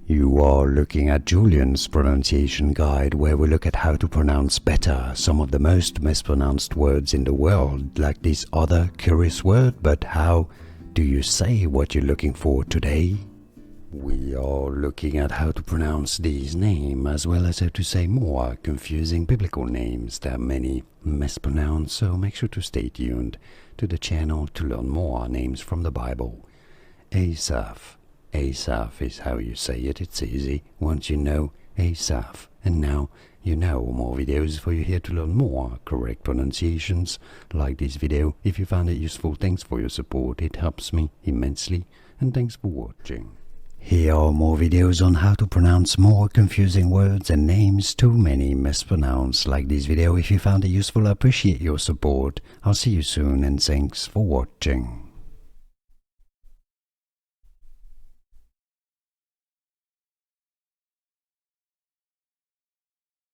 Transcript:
You are looking at Julian's pronunciation guide, where we look at how to pronounce better some of the most mispronounced words in the world, like this other curious word. But how do you say what you're looking for today? We are looking at how to pronounce these names, as well as how to say more confusing biblical names that many mispronounce, so make sure to stay tuned to the channel to learn more names from the Bible. Asaph. Asaph is how you say it. It's easy once you know Asaph. And now you know more videos for you here to learn more correct pronunciations. Like this video if you found it useful. Thanks for your support. It helps me immensely. And thanks for watching. Here are more videos on how to pronounce more confusing words and names too many mispronounced. Like this video if you found it useful. I appreciate your support. I'll see you soon and thanks for watching.